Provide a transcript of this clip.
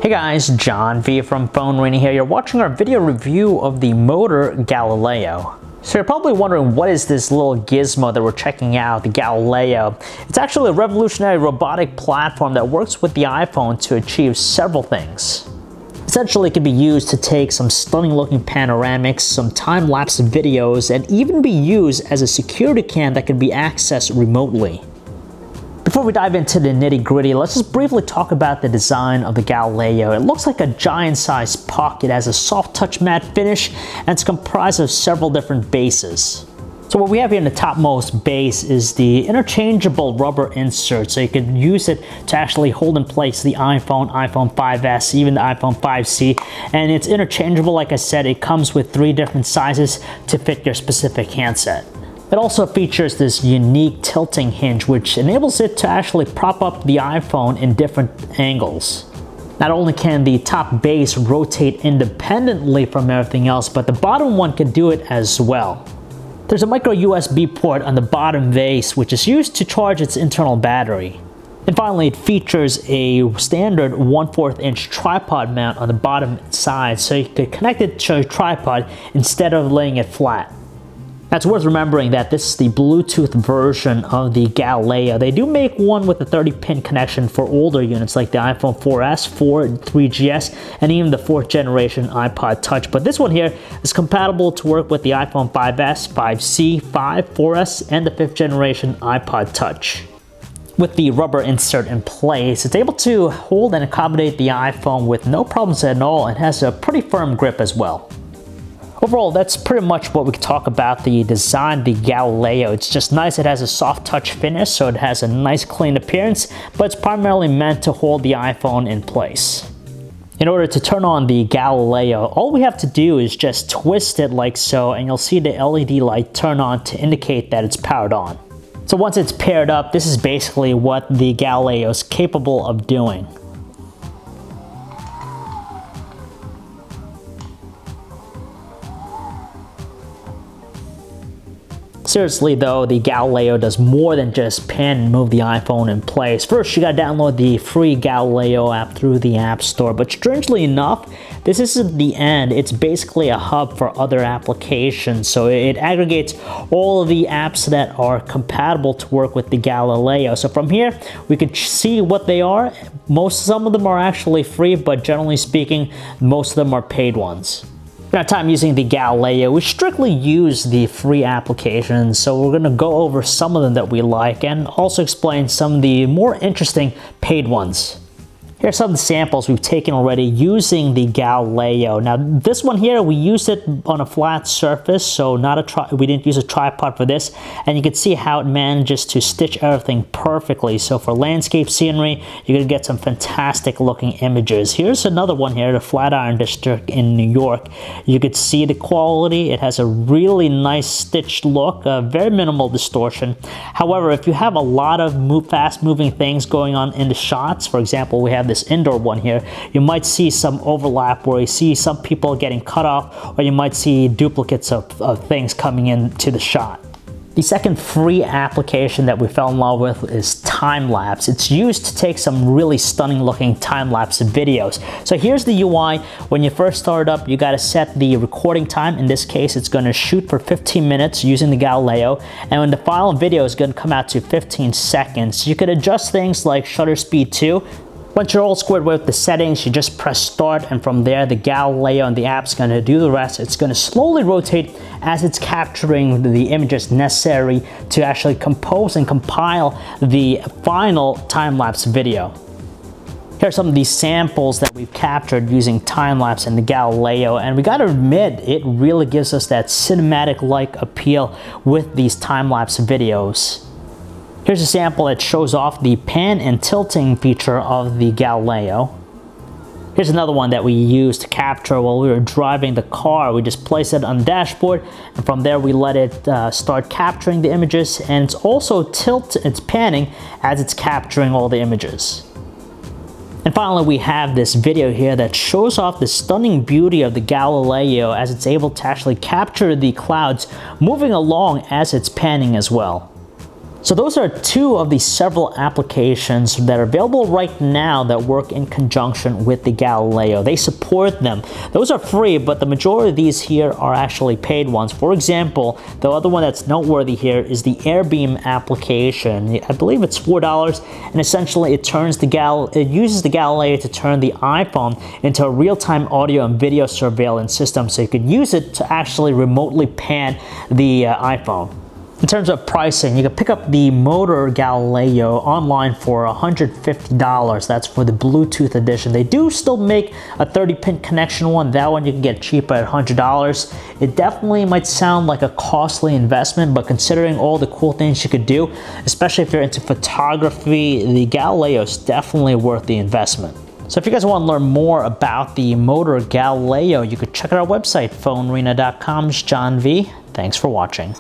Hey guys, John V from PhoneArena here. You're watching our video review of the Mōtrr Galileo. So you're probably wondering, what is this little gizmo that we're checking out, the Galileo? It's actually a revolutionary robotic platform that works with the iPhone to achieve several things. Essentially, it can be used to take some stunning looking panoramics, some time-lapse videos, and even be used as a security cam that can be accessed remotely. Before we dive into the nitty-gritty, let's just briefly talk about the design of the Galileo. It looks like a giant-sized puck. It has a soft touch matte finish, and it's comprised of several different bases. So what we have here in the topmost base is the interchangeable rubber insert, so you can use it to actually hold in place the iPhone, iPhone 5S, even the iPhone 5C, and it's interchangeable. Like I said, it comes with 3 different sizes to fit your specific handset. It also features this unique tilting hinge, which enables it to actually prop up the iPhone in different angles. Not only can the top base rotate independently from everything else, but the bottom one can do it as well. There's a micro USB port on the bottom base, which is used to charge its internal battery. And finally, it features a standard 1/4 inch tripod mount on the bottom side, so you can connect it to a tripod instead of laying it flat. Now, it's worth remembering that this is the Bluetooth version of the Galileo. They do make one with a 30-pin connection for older units like the iPhone 4S, 4, 3GS, and even the 4th generation iPod Touch. But this one here is compatible to work with the iPhone 5S, 5C, 5, 4S, and the 5th generation iPod Touch. With the rubber insert in place, it's able to hold and accommodate the iPhone with no problems at all, and has a pretty firm grip as well. Overall, that's pretty much what we can talk about the design of the Galileo. It's just nice. It has a soft touch finish, so it has a nice clean appearance, but it's primarily meant to hold the iPhone in place. In order to turn on the Galileo, all we have to do is just twist it like so, and you'll see the LED light turn on to indicate that it's powered on. So once it's paired up, this is basically what the Galileo is capable of doing. Seriously though, the Galileo does more than just pan and move the iPhone in place. First, you gotta download the free Galileo app through the App Store, but strangely enough, this isn't the end. It's basically a hub for other applications, so it aggregates all of the apps that are compatible to work with the Galileo. So from here, we could see what they are. Some of them are actually free, but generally speaking, most of them are paid ones. In our time using the Galileo, we strictly use the free applications, so we're going to go over some of them that we like and also explain some of the more interesting paid ones. Here are some of the samples we've taken already using the Galileo. Now this one here, we used it on a flat surface, so we didn't use a tripod for this, and you can see how it manages to stitch everything perfectly. So for landscape scenery, you're gonna get some fantastic looking images. Here's another one here, the Flatiron District in New York. You could see the quality. It has a really nice stitched look, very minimal distortion. However, if you have a lot of fast moving things going on in the shots, for example, we have this indoor one here, you might see some overlap where you see some people getting cut off, or you might see duplicates of things coming into the shot. The second free application that we fell in love with is Time-Lapse. It's used to take some really stunning looking time-lapse videos. So here's the UI. When you first start up, you got to set the recording time. In this case, it's going to shoot for 15 minutes using the Galileo, and when the final video is going to come out to 15 seconds. You could adjust things like shutter speed too. Once you're all squared with the settings, you just press start, and from there, the Galileo and the app's going to do the rest. It's going to slowly rotate as it's capturing the images necessary to actually compose and compile the final time-lapse video. Here are some of these samples that we've captured using time-lapse and the Galileo, and we gotta admit, it really gives us that cinematic-like appeal with these time-lapse videos. Here's a sample that shows off the pan and tilting feature of the Galileo. Here's another one that we used to capture while we were driving the car. We just placed it on the dashboard, and from there we let it start capturing the images, and it's also it's panning as it's capturing all the images. And finally, we have this video here that shows off the stunning beauty of the Galileo as it's able to actually capture the clouds moving along as it's panning as well. So those are two of the several applications that are available right now that work in conjunction with the Galileo. They support them. Those are free, but the majority of these here are actually paid ones. For example, the other one that's noteworthy here is the AirBeam application. I believe it's $4, and essentially it uses the Galileo to turn the iPhone into a real-time audio and video surveillance system, so you could use it to actually remotely pan the iPhone. In terms of pricing, you can pick up the Mōtrr Galileo online for $150. That's for the Bluetooth edition. They do still make a 30-pin connection one. That one you can get cheaper at $100. It definitely might sound like a costly investment, but considering all the cool things you could do, especially if you're into photography, the Galileo is definitely worth the investment. So if you guys want to learn more about the Mōtrr Galileo, you could check out our website, PhoneArena.com. John V. Thanks for watching.